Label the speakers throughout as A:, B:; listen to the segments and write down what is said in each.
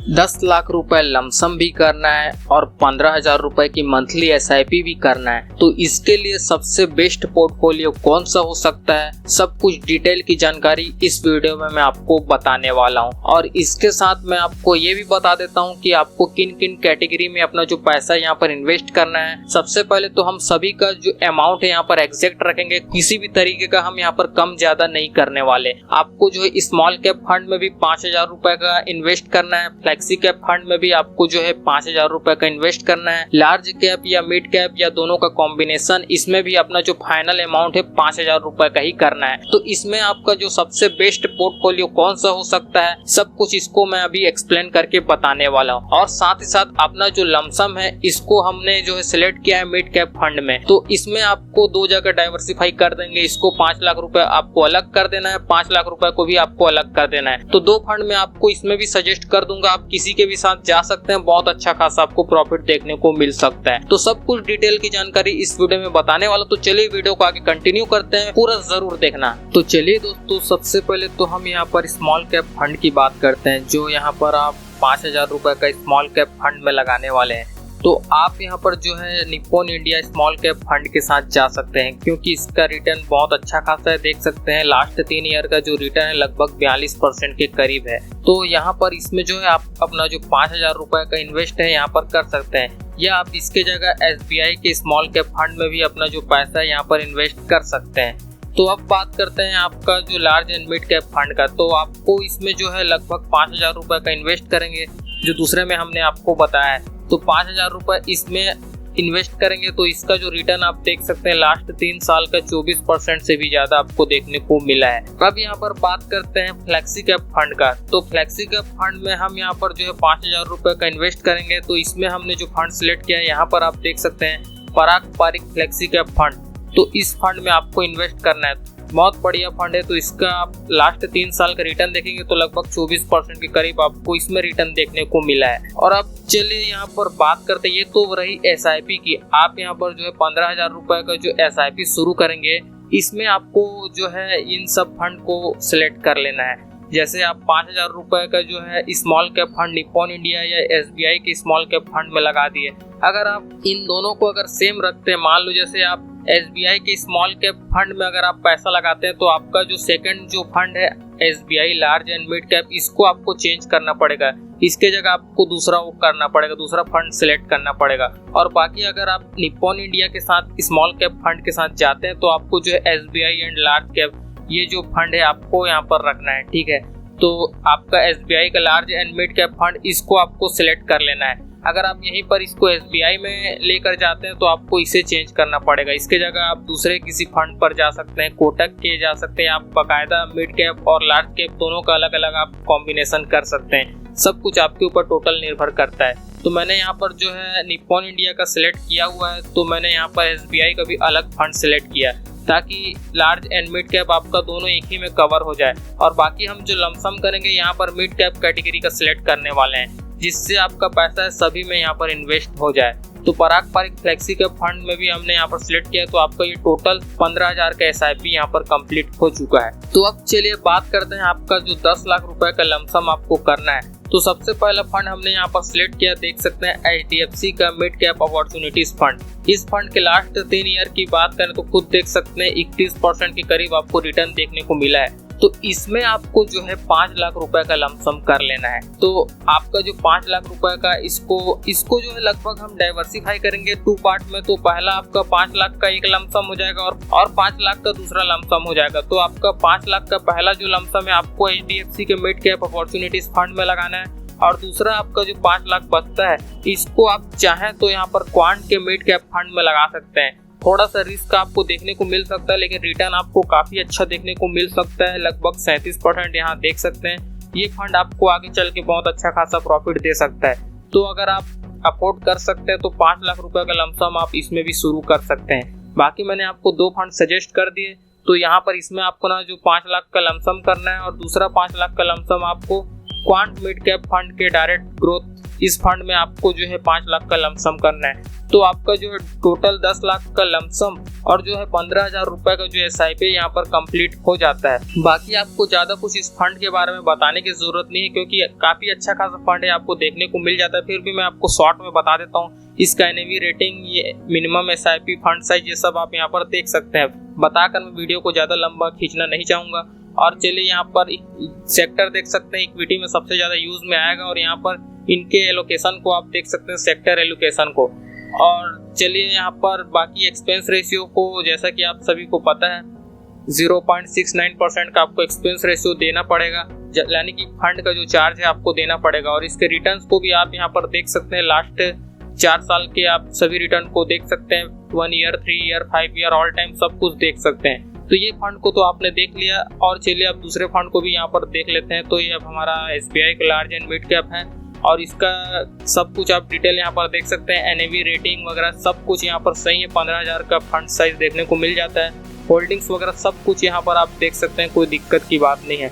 A: 10 लाख रुपए लमसम भी करना है और 15,000 रुपए की मंथली एसआईपी भी करना है, तो इसके लिए सबसे बेस्ट पोर्टफोलियो कौन सा हो सकता है, सब कुछ डिटेल की जानकारी इस वीडियो में मैं आपको बताने वाला हूं। और इसके साथ मैं आपको ये भी बता देता हूं कि आपको किन किन कैटेगरी में अपना जो पैसा यहाँ पर इन्वेस्ट करना है। सबसे पहले तो हम सभी का जो अमाउंट है यहाँ पर एग्जैक्ट रखेंगे, किसी भी तरीके का हम यहाँ पर कम ज्यादा नहीं करने वाले। आपको जो है स्मॉल कैप फंड में भी 5,000 रुपए का इन्वेस्ट करना है, फ्लेक्सी कैप फंड में भी आपको जो है 5,000 रुपए का इन्वेस्ट करना है, लार्ज कैप या मिड कैप या दोनों का कॉम्बिनेशन, इसमें भी अपना जो फाइनल अमाउंट है 5,000 रुपए का ही करना है। तो इसमें आपका जो सबसे बेस्ट पोर्टफोलियो कौन सा हो सकता है, सब कुछ इसको मैं अभी एक्सप्लेन करके बताने वाला हूँ। और साथ ही साथ अपना जो लमसम है इसको हमने जो है सिलेक्ट किया है मिड कैप फंड में, तो इसमें आपको दो जगह डाइवर्सिफाई कर देंगे। इसको 5 लाख रुपए आपको अलग कर देना है, 5 लाख रुपए को भी आपको अलग कर देना है। तो दो फंड में आपको इसमें भी सजेस्ट कर दूंगा, आप किसी के भी साथ जा सकते हैं, बहुत अच्छा खासा आपको प्रॉफिट देखने को मिल सकता है। तो सब कुछ डिटेल की जानकारी इस वीडियो में बताने वाला, तो चलिए वीडियो को आगे कंटिन्यू करते हैं, पूरा जरूर देखना। तो चलिए दोस्तों, सबसे पहले तो हम यहाँ पर स्मॉल कैप फंड की बात करते हैं, जो यहाँ पर आप 5,000 रुपए का स्मॉल कैप फंड में लगाने वाले हैं। तो आप यहाँ पर जो है Nippon India small cap fund के साथ जा सकते हैं, क्योंकि इसका रिटर्न बहुत अच्छा खासा है। देख सकते हैं लास्ट 3 ईयर का जो रिटर्न है लगभग 42% के करीब है। तो यहाँ पर इसमें जो है आप अपना जो 5,000 रुपए का इन्वेस्ट है यहाँ पर कर सकते हैं, या आप इसके जगह SBI के स्मॉल कैप फंड में भी अपना जो पैसा है यहाँ पर इन्वेस्ट कर सकते हैं। तो अब बात करते हैं आपका जो large and mid cap fund का, तो आपको इसमें जो है लगभग 5,000 रुपए का इन्वेस्ट करेंगे, जो दूसरे में हमने आपको बताया है। तो 5,000 रुपए इसमें इन्वेस्ट करेंगे तो इसका जो रिटर्न आप देख सकते हैं लास्ट 3 साल का 24% से भी ज्यादा आपको देखने को मिला है। अब यहाँ पर बात करते हैं फ्लेक्सी कैप फंड का, तो फ्लेक्सी कैप फंड में हम यहाँ पर जो है 5,000 रुपए का इन्वेस्ट करेंगे। तो इसमें हमने जो फंड सिलेक्ट किया है यहाँ पर आप देख सकते हैं पराग पारिक फ्लेक्सी कैप फंड। तो इस फंड में आपको इन्वेस्ट करना है, बहुत बढ़िया फंड है। तो इसका आप लास्ट 3 साल का रिटर्न देखेंगे तो लगभग 24% के करीब आपको इसमें रिटर्न देखने को मिला है। और अब चलिए यहाँ पर बात करते हैं, ये तो रही SIP की। आप यहाँ पर जो है 15,000 रुपए का जो SIP शुरू करेंगे, इसमें आपको जो है इन सब फंड को सिलेक्ट कर लेना है। जैसे आप 5,000 रुपए का जो है small cap fund Nippon India या SBI के स्मॉल कैप फंड में लगा दिए। अगर आप इन दोनों को अगर सेम रखते हैं, मान लो जैसे आप SBI के स्मॉल कैप फंड में अगर आप पैसा लगाते हैं, तो आपका जो सेकंड जो फंड है SBI large and mid cap, इसको आपको चेंज करना पड़ेगा। इसके जगह आपको दूसरा वो करना पड़ेगा, दूसरा फंड सिलेक्ट करना पड़ेगा। और बाकी अगर आप निप्पॉन इंडिया के साथ स्मॉल कैप फंड के साथ जाते हैं, तो आपको जो है SBI एंड लार्ज कैप ये जो फंड है आपको यहाँ पर रखना है, ठीक है। तो आपका SBI का large and mid cap fund, इसको आपको सिलेक्ट कर लेना है। अगर आप यहीं पर इसको SBI में लेकर जाते हैं तो आपको इसे चेंज करना पड़ेगा। इसके जगह आप दूसरे किसी फंड पर जा सकते हैं, कोटक के जा सकते हैं, आप बाकायदा मिड कैप और लार्ज कैप दोनों का अलग अलग आप कॉम्बिनेशन कर सकते हैं। सब कुछ आपके ऊपर टोटल निर्भर करता है। तो मैंने यहाँ पर जो है निप्पॉन इंडिया का सिलेक्ट किया हुआ है, तो मैंने यहाँ पर SBI का भी अलग फंड सिलेक्ट किया, ताकि लार्ज एंड मिड कैप आपका दोनों एक ही में कवर हो जाए। और बाकी हम जो लमसम करेंगे यहाँ पर मिड कैप कैटेगरी का सिलेक्ट करने वाले हैं, जिससे आपका पैसा है सभी में यहाँ पर इन्वेस्ट हो जाए। तो पराग पारिक फ्लेक्सी कैप फंड में भी हमने यहाँ पर सिलेक्ट किया, तो आपका ये टोटल 15,000 का SIP यहाँ पर कंप्लीट हो चुका है। तो अब चलिए बात करते हैं आपका जो 10 लाख रुपए का लमसम आपको करना है। तो सबसे पहला फंड हमने यहाँ पर सिलेक्ट किया, देख सकते हैं HDFC का मिड कैप अपॉर्चुनिटीज फंड। इस फंड के लास्ट 3 ईयर की बात करें तो खुद देख सकते हैं 31% के करीब आपको रिटर्न देखने को मिला है। तो इसमें आपको जो है 5 लाख रुपए का लमसम कर लेना है। तो आपका जो 5 लाख रुपए का इसको जो है लगभग हम डाइवर्सिफाई करेंगे 2 पार्ट में। तो पहला आपका 5 लाख का एक लमसम हो जाएगा और 5 लाख का दूसरा लमसम हो जाएगा। तो आपका 5 लाख का पहला जो लमसम है आपको HDFC के मिड कैप अपॉर्चुनिटीज फंड में लगाना है, और दूसरा आपका जो 5 लाख बचता है इसको आप चाहें तो यहाँ पर क्वांट के मिड कैप फंड में लगा सकते हैं। थोड़ा सा रिस्क आपको देखने को मिल सकता है, लेकिन रिटर्न आपको काफी अच्छा देखने को मिल सकता है, लगभग 37% यहाँ देख सकते हैं। ये फंड आपको आगे चल के बहुत अच्छा खासा प्रॉफिट दे सकता है। तो अगर आप अफोर्ड कर सकते हैं तो 5 लाख रुपए का लमसम आप इसमें भी शुरू कर सकते हैं। बाकी मैंने आपको 2 फंड सजेस्ट कर दिए, तो यहाँ पर इसमें आपको ना जो 5 लाख का लमसम करना है और दूसरा 5 लाख का लमसम आपको क्वांट मिड कैप फंड के डायरेक्ट ग्रोथ, इस फंड में आपको जो है 5 लाख का लमसम करना है। तो आपका जो है टोटल 10 लाख का लमसम और जो है 15,000 रुपए का जो SIP यहाँ पर कंप्लीट हो जाता है। बाकी आपको ज्यादा कुछ इस फंड के बारे में बताने की जरूरत नहीं है, क्योंकि काफी अच्छा खासा फंड है, आपको देखने को मिल जाता है। फिर भी मैं आपको शॉर्ट में बता देता हूँ। इसका NAV रेटिंग, ये मिनिमम SIP, फंड साइज, ये सब आप यहाँ पर देख सकते हैं। बताकर मैं वीडियो को ज्यादा लंबा खींचना नहीं चाहूंगा। और चलिए यहाँ पर सेक्टर देख सकते हैं, इक्विटी में सबसे ज्यादा यूज में आएगा और यहाँ पर इनके एलोकेशन को आप देख सकते हैं, सेक्टर एलोकेशन को। और चलिए यहाँ पर बाकी एक्सपेंस रेशियो को, जैसा कि आप सभी को पता है 0.69% का आपको एक्सपेंस रेशियो देना पड़ेगा, यानी कि फंड का जो चार्ज है आपको देना पड़ेगा। और इसके रिटर्न्स को भी आप यहाँ पर देख सकते हैं, लास्ट 4 साल के आप सभी रिटर्न को देख सकते हैं, 1 year, 3 year, 5 year, all time सब कुछ देख सकते हैं। तो ये फंड को तो आपने देख लिया, और चलिए अब दूसरे फंड को भी यहाँ पर देख लेते हैं। तो ये अब हमारा SBI का लार्ज एंड मिड कैप है, और इसका सब कुछ आप डिटेल यहाँ पर देख सकते हैं। NAV रेटिंग वगैरह सब कुछ यहाँ पर सही है। 15,000 का फंड साइज देखने को मिल जाता है। होल्डिंग्स वगैरह सब कुछ यहाँ पर आप देख सकते हैं, कोई दिक्कत की बात नहीं है।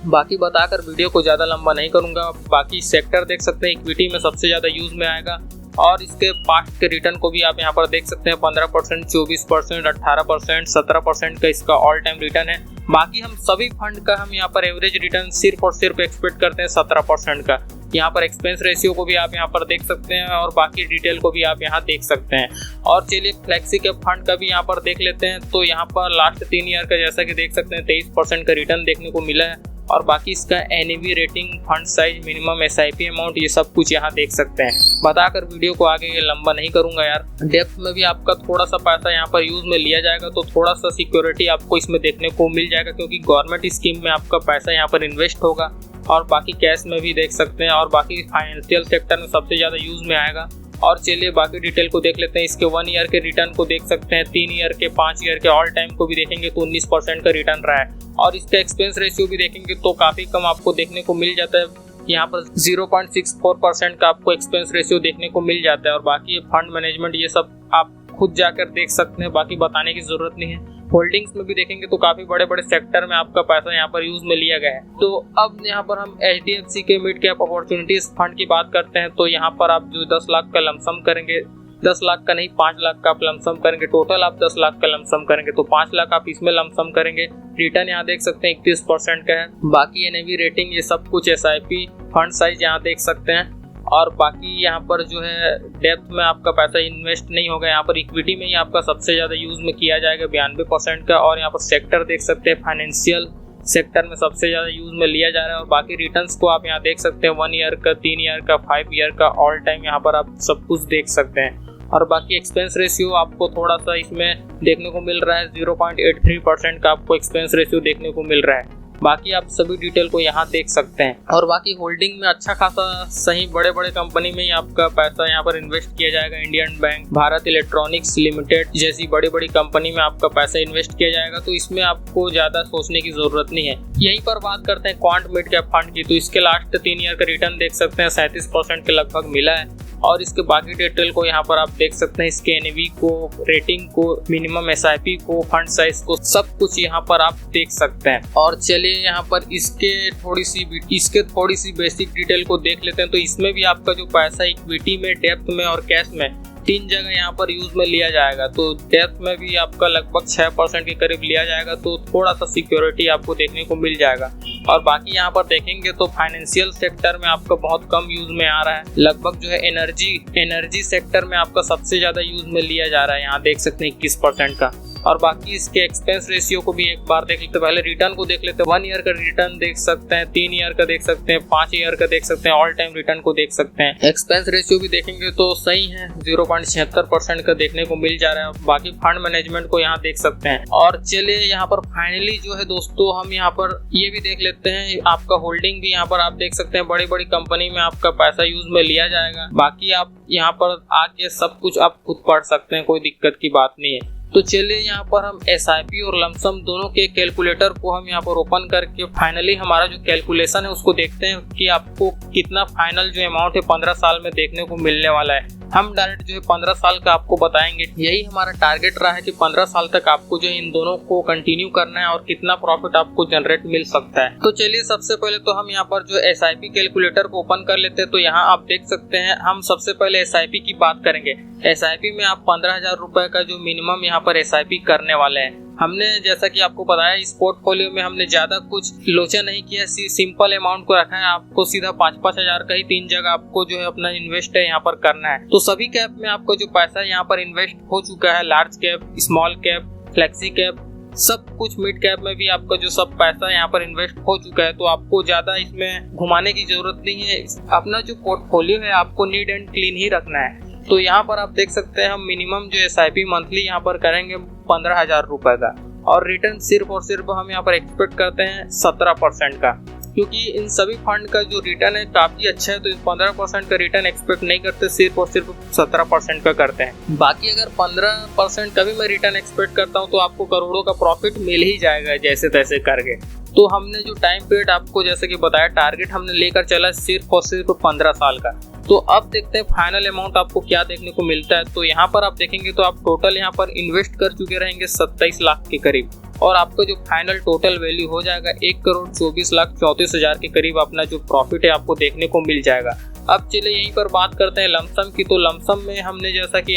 A: बाकी बताकर वीडियो को ज़्यादा लंबा नहीं करूँगा। बाकी सेक्टर देख सकते हैं, इक्विटी में सबसे ज़्यादा यूज में आएगा, और इसके पास्ट के रिटर्न को भी आप यहाँ पर देख सकते हैं। 15%, 24%, 18%, 17% का इसका ऑल टाइम रिटर्न है। बाकी हम सभी फंड का हम यहाँ पर एवरेज रिटर्न सिर्फ और सिर्फ एक्सपेक्ट करते हैं 17% का। यहाँ पर एक्सपेंस रेशियो को भी आप यहाँ पर देख सकते हैं, और बाकी डिटेल को भी आप यहाँ देख सकते हैं। और चलिए फ्लेक्सी कैप फंड का भी यहाँ पर देख लेते हैं। तो यहाँ पर लास्ट 3 ईयर का जैसा कि देख सकते हैं 23% का रिटर्न देखने को मिला है, और बाकी इसका NAV rating, fund size, minimum SIP amount, ये सब कुछ यहाँ देख सकते हैं। बताकर वीडियो को आगे ये लंबा नहीं करूँगा यार। डेप्थ में भी आपका थोड़ा सा पैसा यहाँ पर यूज में लिया जाएगा, तो थोड़ा सा सिक्योरिटी आपको इसमें देखने को मिल जाएगा, क्योंकि गवर्नमेंट स्कीम में आपका पैसा यहाँ पर इन्वेस्ट होगा। और बाकी कैश में भी देख सकते हैं, और बाकी फाइनेंशियल सेक्टर में सबसे ज़्यादा यूज में आएगा। और चलिए बाकी डिटेल को देख लेते हैं। इसके 1 ईयर के रिटर्न को देख सकते हैं, 3 ईयर के, 5 ईयर के, ऑल टाइम को भी देखेंगे तो 19% का रिटर्न रहा है। और इसका एक्सपेंस रेशियो भी देखेंगे तो काफ़ी कम आपको देखने को मिल जाता है। यहाँ पर 0.64% का आपको एक्सपेंस रेशियो देखने को मिल जाता है। और बाकी फंड मैनेजमेंट, ये सब आप खुद जाकर देख सकते हैं, बाकी बताने की जरूरत नहीं है। होल्डिंग्स में भी देखेंगे तो काफी बड़े बड़े सेक्टर में आपका पैसा यहाँ पर यूज में लिया गया है। तो अब यहाँ पर हम HDFC के मिड कैप अपॉर्चुनिटीज फंड की बात करते हैं। तो यहाँ पर आप जो 10 लाख का लमसम करेंगे, 10 लाख का नहीं 5 लाख का आप लमसम करेंगे, टोटल आप 10 लाख का लमसम करेंगे, तो 5 लाख आप इसमें लमसम करेंगे। रिटर्न यहाँ देख सकते हैं 31% का है। बाकी NAV रेटिंग, ये सब कुछ SIP, फंड साइज यहाँ देख सकते हैं। और बाकी यहाँ पर जो है डेप्थ में आपका पैसा इन्वेस्ट नहीं होगा, यहाँ पर इक्विटी में ही आपका सबसे ज़्यादा यूज में किया जाएगा 92% का। और यहाँ पर सेक्टर देख सकते हैं, फाइनेंशियल सेक्टर में सबसे ज़्यादा यूज में लिया जा रहा है। और बाकी रिटर्न्स को आप यहाँ देख सकते हैं, 1 ईयर का, 3 ईयर का, 5 ईयर का, ऑल टाइम यहाँ पर आप सब कुछ देख सकते हैं। और बाकी एक्सपेंस रेशियो आपको थोड़ा सा इसमें देखने को मिल रहा है, 0.83% का आपको एक्सपेंस रेशियो देखने को मिल रहा है। बाकी आप सभी डिटेल को यहाँ देख सकते हैं। और बाकी होल्डिंग में अच्छा खासा सही बड़े बड़े कंपनी में ही आपका पैसा यहाँ पर इन्वेस्ट किया जाएगा। Indian bank, Bharat electronics limited जैसी बड़ी बड़ी कंपनी में आपका पैसा इन्वेस्ट किया जाएगा, तो इसमें आपको ज़्यादा सोचने की ज़रूरत नहीं है। यहीं पर बात करते हैं क्वांट मिड कैप फंड की। तो इसके लास्ट 3 ईयर का रिटर्न देख सकते हैं, 37% के लगभग मिला है। और इसके बाकी डिटेल को यहाँ पर आप देख सकते हैं, इसके NAV को, रेटिंग को, मिनिमम SIP को, फंड साइज को, सब कुछ यहाँ पर आप देख सकते हैं। और चलिए यहाँ पर इसके थोड़ी सी बेसिक डिटेल को देख लेते हैं। तो इसमें भी आपका जो पैसा इक्विटी में, डेप्थ में और कैश में 3 जगह यहाँ पर यूज में लिया जाएगा। तो डेप्थ में भी आपका लगभग 6% के करीब लिया जाएगा, तो थोड़ा सा सिक्योरिटी आपको देखने को मिल जाएगा। और बाकी यहाँ पर देखेंगे तो फाइनेंशियल सेक्टर में आपका बहुत कम यूज में आ रहा है, लगभग जो है एनर्जी सेक्टर में आपका सबसे ज्यादा यूज में लिया जा रहा है, यहाँ देख सकते हैं 21% का। और बाकी इसके एक्सपेंस रेशियो को भी एक बार देख लेते हैं। पहले रिटर्न को देख लेते हैं। 1 ईयर का रिटर्न देख सकते हैं, 3 ईयर का देख सकते हैं, 5 ईयर का देख सकते हैं, ऑल टाइम रिटर्न को देख सकते हैं। एक्सपेंस रेशियो भी देखेंगे तो सही है, 0.76% का देखने को मिल जा रहा है। बाकी फंड मैनेजमेंट को यहाँ देख सकते हैं। और चलिए यहाँ पर फाइनली जो है दोस्तों, हम यहाँ पर ये भी देख लेते हैं, आपका होल्डिंग भी यहाँ पर आप देख सकते हैं, बड़ी बड़ी कंपनी में आपका पैसा यूज में लिया जाएगा। बाकी आप यहाँ पर आके सब कुछ आप खुद पढ़ सकते हैं, कोई दिक्कत की बात नहीं है। तो चलिए यहाँ पर हम SIP और लमसम दोनों के कैलकुलेटर को हम यहाँ पर ओपन करके फाइनली हमारा जो कैलकुलेशन है उसको देखते हैं कि आपको कितना फाइनल जो अमाउंट है 15 साल में देखने को मिलने वाला है। हम डायरेक्ट जो है 15 साल का आपको बताएंगे। यही हमारा टारगेट रहा है कि 15 साल तक आपको जो इन दोनों को कंटिन्यू करना है और कितना प्रॉफिट आपको जनरेट मिल सकता है। तो चलिए सबसे पहले तो हम यहाँ पर जो SIP कैलकुलेटर को ओपन कर लेते हैं। तो यहाँ आप देख सकते हैं, हम सबसे पहले SIP की बात करेंगे। SIP में आप 15,000 रुपए का जो मिनिमम यहाँ पर SIP करने वाले हैं। हमने जैसा कि आपको बताया, इस पोर्टफोलियो में हमने ज्यादा कुछ लोचा नहीं किया, सिंपल अमाउंट को रखा है। आपको सीधा 5-5 हजार का ही 3 जगह आपको जो है अपना इन्वेस्ट है यहाँ पर करना है। तो सभी कैप में आपका जो पैसा यहाँ पर इन्वेस्ट हो चुका है, large cap, small cap, flexi cap, सब कुछ, मिड कैप में भी आपका जो सब पैसा यहाँ पर इन्वेस्ट हो चुका है। तो आपको ज्यादा इसमें घुमाने की जरूरत नहीं है। अपना जो पोर्टफोलियो है आपको नीट एंड क्लीन ही रखना है। तो यहाँ पर आप देख सकते हैं, हम मिनिमम जो SIP मंथली यहाँ पर करेंगे 15,000 रुपए का, और रिटर्न सिर्फ और सिर्फ हम यहाँ पर एक्सपेक्ट करते हैं 17% का, क्योंकि इन सभी फंड का जो रिटर्न है काफी अच्छा है। तो 15% का रिटर्न एक्सपेक्ट नहीं करते, सिर्फ और सिर्फ 17% का करते हैं। बाकी अगर 15% का भी मैं रिटर्न एक्सपेक्ट करता हूँ तो आपको करोड़ों का प्रॉफिट मिल ही जाएगा जैसे तैसे करके। तो हमने जो टाइम पीरियड आपको जैसे कि बताया, टारगेट हमने लेकर चला सिर्फ और सिर्फ 15 साल का। तो अब देखते हैं फाइनल अमाउंट आपको क्या देखने को मिलता है। तो यहाँ पर आप देखेंगे तो आप टोटल यहाँ पर इन्वेस्ट कर चुके रहेंगे 27 लाख के करीब, और आपका जो फाइनल टोटल वैल्यू हो जाएगा 1,24,34,000 के करीब अपना जो प्रॉफिट है आपको देखने को मिल जाएगा। अब चलिए यहीं पर बात करते हैं लमसम की। तो लमसम में हमने जैसा कि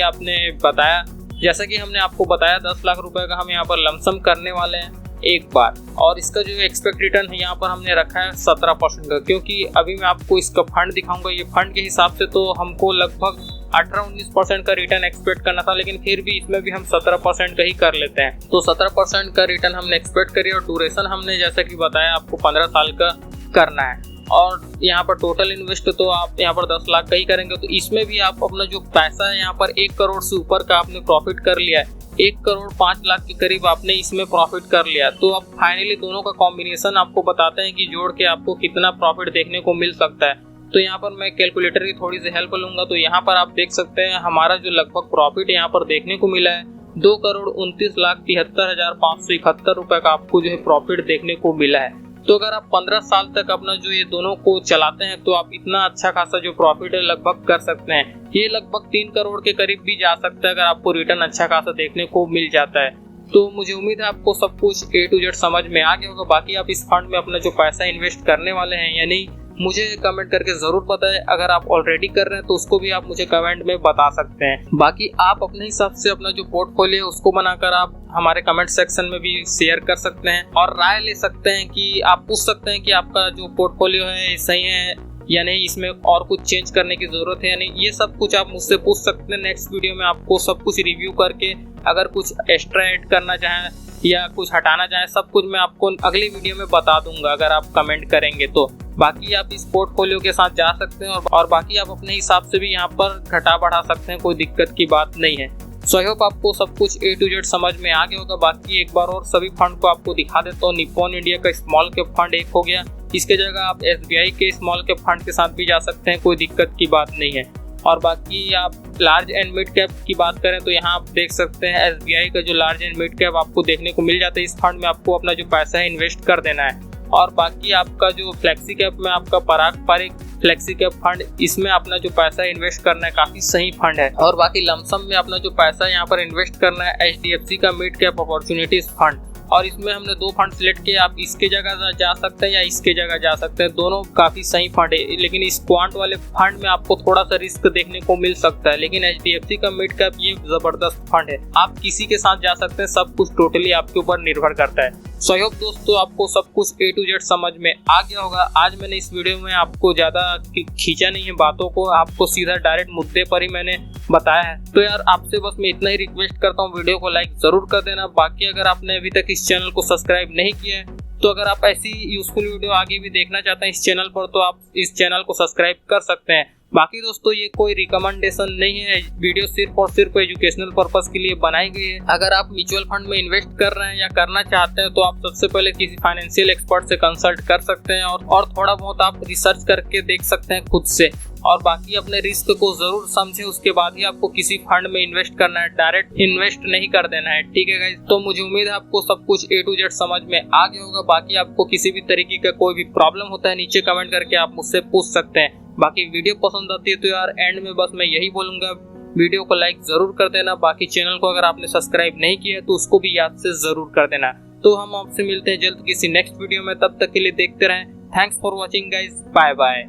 A: हमने आपको बताया 10 लाख रुपए का हम यहाँ पर लमसम करने वाले हैं एक बार, और इसका जो एक्सपेक्ट रिटर्न है यहाँ पर हमने रखा है 17% का, क्योंकि अभी मैं आपको इसका फंड दिखाऊंगा। ये फंड के हिसाब से तो हमको लगभग 18-19% का रिटर्न एक्सपेक्ट करना था, लेकिन फिर भी इसमें भी हम 17% का ही कर लेते हैं। तो 17% का रिटर्न हमने एक्सपेक्ट करिए, और ड्यूरेशन हमने जैसा कि बताया आपको 15 साल का करना है। और यहाँ पर टोटल इन्वेस्ट तो आप यहाँ पर 10 लाख का ही करेंगे। तो इसमें भी आप अपना जो पैसा है यहाँ पर 1 करोड़ से ऊपर का आपने प्रॉफिट कर लिया है, 1,05,00,000 के करीब आपने इसमें प्रॉफिट कर लिया। तो अब फाइनली दोनों का कॉम्बिनेशन आपको बताते हैं कि जोड़ के आपको कितना प्रॉफिट देखने को मिल सकता है। तो यहाँ पर मैं कैलकुलेटर की थोड़ी सी हेल्प लूंगा। तो यहाँ पर आप देख सकते हैं हमारा जो लगभग प्रॉफिट यहाँ पर देखने को मिला है 2,29,73,571 रुपए का आपको जो है प्रॉफिट देखने को मिला है। तो अगर आप 15 साल तक अपना जो ये दोनों को चलाते हैं तो आप इतना अच्छा खासा जो प्रॉफिट है लगभग कर सकते हैं। ये लगभग 3 करोड़ के करीब भी जा सकता है अगर आपको रिटर्न अच्छा खासा देखने को मिल जाता है। तो मुझे उम्मीद है आपको सब कुछ A to Z समझ में आ गया होगा। बाकी आप इस फंड में अपना जो पैसा इन्वेस्ट करने वाले हैं या नहीं, मुझे कमेंट करके जरूर बताएं। अगर आप ऑलरेडी कर रहे हैं तो उसको भी आप मुझे कमेंट में बता सकते हैं। बाकी आप अपने हिसाब से अपना जो पोर्टफोलियो है उसको बनाकर आप हमारे कमेंट सेक्शन में भी शेयर कर सकते हैं और राय ले सकते हैं कि आप पूछ सकते हैं कि आपका जो पोर्टफोलियो है सही है या नहीं, इसमें और कुछ चेंज करने की जरूरत है या नहीं। ये सब कुछ आप मुझसे पूछ सकते हैं। नेक्स्ट वीडियो में आपको सब कुछ रिव्यू करके अगर कुछ एक्स्ट्रा ऐड करना चाहें या कुछ हटाना चाहें, सब कुछ मैं आपको अगली वीडियो में बता दूंगा अगर आप कमेंट करेंगे तो। बाकी आप इस पोर्टफोलियो के साथ जा सकते हैं और बाकी आप अपने हिसाब से भी यहाँ पर घटा बढ़ा सकते हैं, कोई दिक्कत की बात नहीं है। सो आई होप आपको सब कुछ A to Z समझ में आ गया होगा। बाकी एक बार और सभी फंड को आपको दिखा देता हूँ। निप्पॉन इंडिया का स्मॉल कैप फंड एक हो गया, इसके जगह आप SBI के स्मॉल कैप फंड के साथ भी जा सकते हैं, कोई दिक्कत की बात नहीं है। और बाकी आप लार्ज एंड मिड कैप की बात करें तो यहाँ आप देख सकते हैं SBI का जो लार्ज एंड मिड कैप आपको देखने को मिल जाता है। इस फंड में आपको अपना जो पैसा है इन्वेस्ट कर देना है। और बाकी आपका जो फ्लेक्सी कैप में आपका पारंपरिक फ्लेक्सी कैप फंड, इसमें अपना जो पैसा इन्वेस्ट करना है काफी सही फंड है। और बाकी लमसम में अपना जो पैसा यहाँ पर इन्वेस्ट करना है HDFC का मिड कैप अपॉर्चुनिटीज फंड, और इसमें हमने 2 फंड सिलेक्ट किए। आप इसके जगह जा सकते हैं या इसके जगह जा सकते हैं, दोनों काफी सही फंड है। लेकिन इस क्वांट वाले फंड में आपको थोड़ा सा रिस्क देखने को मिल सकता है, लेकिन HDFC का मिड कैप ये जबरदस्त फंड है, आप किसी के साथ जा सकते हैं। सब कुछ टोटली आपके ऊपर निर्भर करता है। सो आई होप दोस्तों आपको सब कुछ A to Z समझ में आ गया होगा। आज मैंने इस वीडियो में आपको ज्यादा खींचा नहीं है बातों को, आपको सीधा डायरेक्ट मुद्दे पर ही मैंने बताया है। तो यार आपसे बस मैं इतना ही रिक्वेस्ट करता हूँ, वीडियो को लाइक जरूर कर देना। बाकी अगर आपने अभी तक इस चैनल को सब्सक्राइब नहीं किया है तो अगर आप ऐसी यूजफुल वीडियो आगे भी देखना चाहते हैं इस चैनल पर तो आप इस चैनल को सब्सक्राइब कर सकते हैं। बाकी दोस्तों ये कोई रिकमेंडेशन नहीं है, वीडियो सिर्फ और सिर्फ एजुकेशनल पर्पस के लिए बनाई गई है। अगर आप म्यूचुअल फंड में इन्वेस्ट कर रहे हैं या करना चाहते हैं तो आप सबसे पहले किसी फाइनेंशियल एक्सपर्ट से कंसल्ट कर सकते हैं और थोड़ा बहुत आप रिसर्च करके देख सकते हैं खुद से। और बाकी अपने रिस्क को जरूर समझें, उसके बाद ही आपको किसी फंड में इन्वेस्ट करना है, डायरेक्ट इन्वेस्ट नहीं कर देना है। ठीक है गाइस, तो मुझे उम्मीद है आपको सब कुछ A to Z समझ में आ गया होगा। बाकी आपको किसी भी तरीके का कोई भी प्रॉब्लम होता है नीचे कमेंट करके आप मुझसे पूछ सकते हैं। बाकी वीडियो पसंद आती है तो यार एंड में बस मैं यही बोलूंगा, वीडियो को लाइक जरूर कर देना। बाकी चैनल को अगर आपने सब्सक्राइब नहीं किया तो उसको भी याद से जरूर कर देना। तो हम आपसे मिलते हैं जल्द किसी नेक्स्ट वीडियो में, तब तक के लिए देखते रहें। Thanks for watching guys, bye bye.